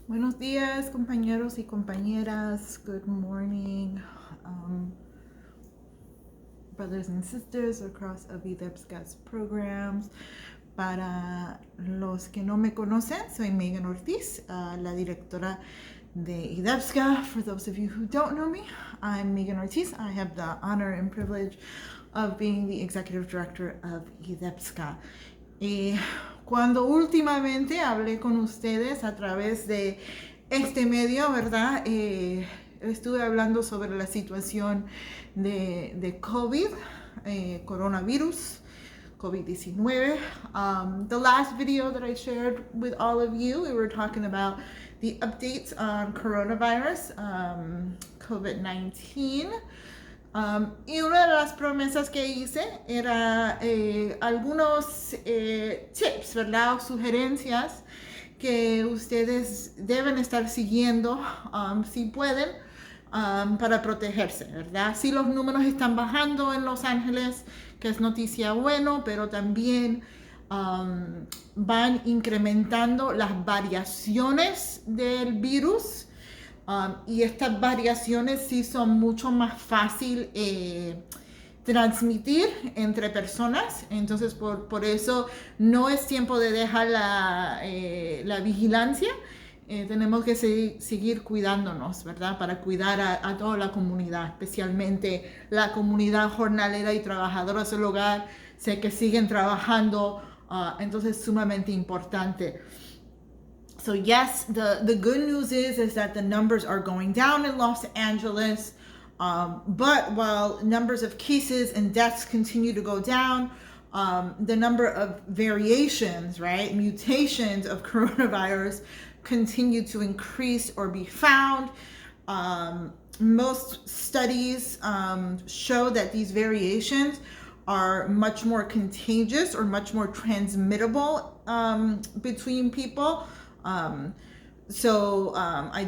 Buenos días, compañeros y compañeras. Good morning, brothers and sisters across USA's programs. Para los que no me conocen, soy Megan Ortiz, la directora de USA. For those of you who don't know me, I'm Megan Ortiz. I have the honor and privilege of being the executive director of USA. Cuando últimamente hablé con ustedes a través de este medio, ¿verdad? Estuve hablando sobre la situación de COVID, coronavirus, COVID-19. The last video that I shared with all of you, we were talking about the updates on coronavirus, COVID-19. Y una de las promesas que hice era algunos tips, ¿verdad? O sugerencias que ustedes deben estar siguiendo, si pueden, para protegerse, ¿verdad? Sí, los números están bajando en Los Ángeles, que es noticia bueno, pero también van incrementando las variaciones del virus. Y estas variaciones sí son mucho más fácil transmitir entre personas. Entonces por eso no es tiempo de dejar la vigilancia. Tenemos que seguir cuidándonos, ¿verdad? Para cuidar a toda la comunidad, especialmente la comunidad jornalera y trabajadoras del hogar. Sé que siguen trabajando, entonces es sumamente importante. So yes, the good news is that the numbers are going down in Los Angeles. But while numbers of cases and deaths continue to go down, the number of variations, right, mutations of coronavirus continue to increase or be found. Most studies show that these variations are much more contagious or much more transmittable between people. I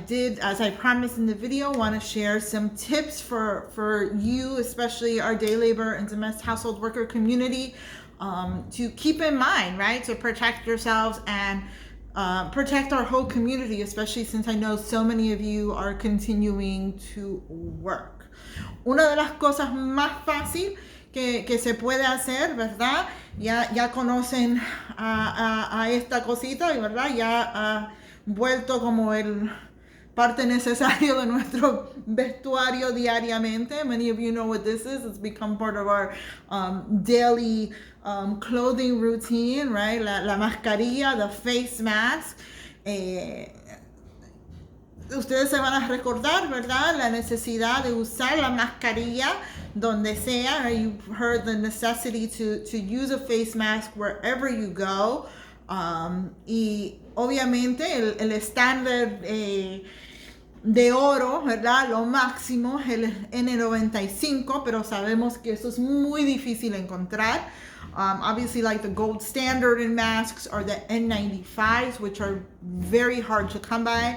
did, as I promised in the video, want to share some tips for you, especially our day labor and domestic household worker community, to keep in mind, right? To protect yourselves and protect our whole community, especially since I know so many of you are continuing to work. Una de las cosas más fácil que se puede hacer, ¿verdad? Ya conocen a esta cosita, ¿verdad? Ya ha vuelto como el parte necesario de nuestro vestuario diariamente. Many of you know what this is. It's become part of our daily clothing routine, right? La mascarilla, the face mask. Ustedes se van a recordar, ¿verdad? La necesidad de usar la mascarilla donde sea. You've heard the necessity to use a face mask wherever you go. Y obviamente el estándar de oro, ¿verdad? Lo máximo es el N95, pero sabemos que eso es muy difícil encontrar. Obviously, like the gold standard in masks are the N95s, which are very hard to come by.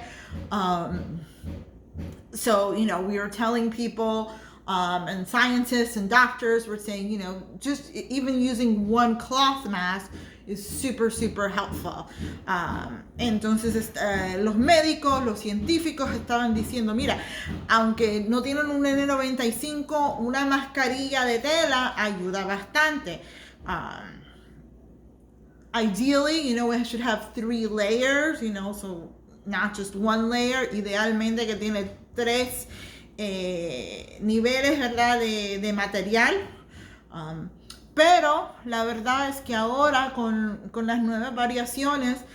We are telling people, and scientists and doctors were saying, just even using one cloth mask is super, super helpful. Entonces, los médicos, los científicos estaban diciendo, mira, aunque no tienen un N95, una mascarilla de tela ayuda bastante. Ideally, we should have 3 layers, so not just one layer. Idealmente que tiene 3 niveles, ¿verdad? de material. Pero la verdad es que ahora con las nuevas variaciones,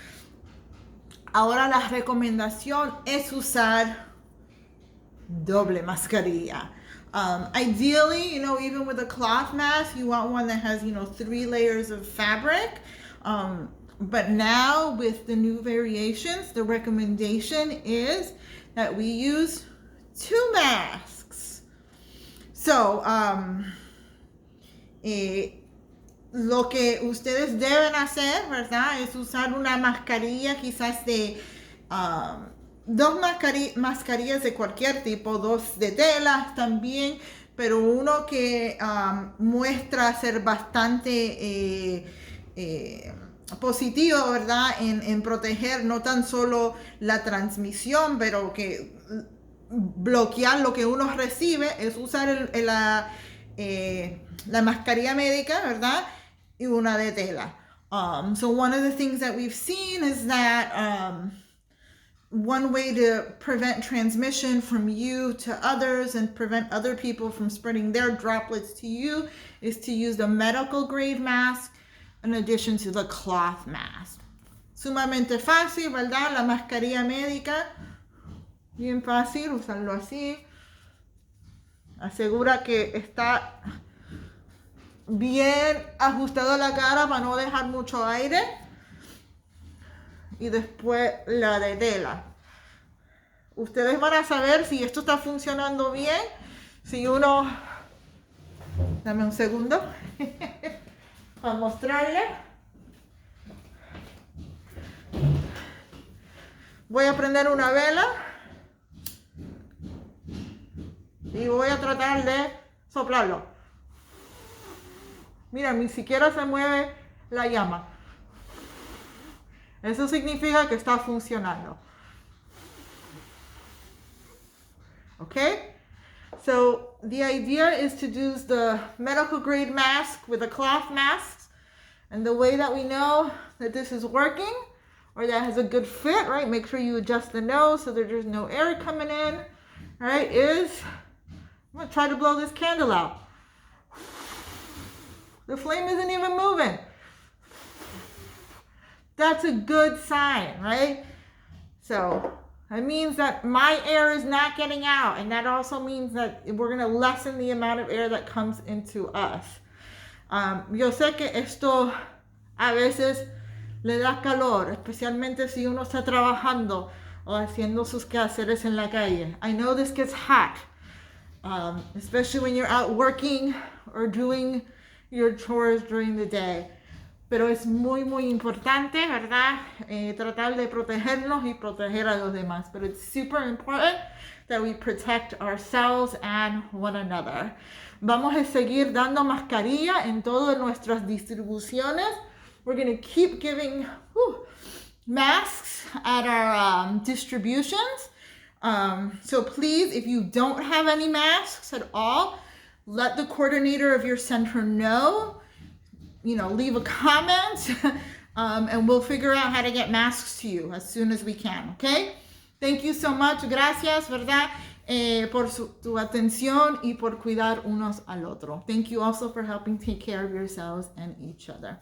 ahora la recomendación es usar doble mascarilla. Ideally, even with a cloth mask, you want one that has, 3 layers of fabric. But now with the new variations, the recommendation is that we use 2 masks. So, lo que ustedes deben hacer, ¿verdad? Es usar una mascarilla quizás de 2 mascarillas de cualquier tipo, 2 de tela también, pero uno que muestra ser bastante positivo, ¿verdad? En proteger no tan solo la transmisión, pero que bloquear lo que uno recibe es usar la mascarilla médica, ¿verdad? Y una de tela. So one of the things that we've seen is that one way to prevent transmission from you to others and prevent other people from spreading their droplets to you is to use the medical grade mask in addition to the cloth mask. Sumamente fácil, ¿verdad? La mascarilla médica, bien fácil, usarlo así. Asegura que está bien ajustado a la cara para no dejar mucho aire. Y después la de tela. Ustedes van a saber si esto está funcionando bien. Si uno... Dame un segundo. Para mostrarle. Voy a prender una vela. Y voy a tratar de soplarlo. Mira, ni siquiera se mueve la llama. Eso significa que está funcionando. Okay? So the idea is to use the medical grade mask with the cloth masks. And the way that we know that this is working or that has a good fit, right? Make sure you adjust the nose so that there's no air coming in. All right, I'm going to try to blow this candle out. The flame isn't even moving. That's a good sign, right? So that means that my air is not getting out. And that also means that we're going to lessen the amount of air that comes into us. Yo sé que esto a veces le da calor, especialmente si uno está trabajando o haciendo sus quehaceres en la calle. I know this gets hot, especially when you're out working or doing your chores during the day. Pero es muy, muy importante, ¿verdad? Tratar de protegernos y proteger a los demás. But it's super important that we protect ourselves and one another. Vamos a seguir dando mascarilla en todas nuestras distribuciones. We're going to keep giving masks at our distributions. So please, if you don't have any masks at all, let the coordinator of your center know. Leave a comment and we'll figure out how to get masks to you as soon as we can, okay? Thank you so much. Gracias, ¿verdad? Por tu atención y por cuidar unos al otro. Thank you also for helping take care of yourselves and each other.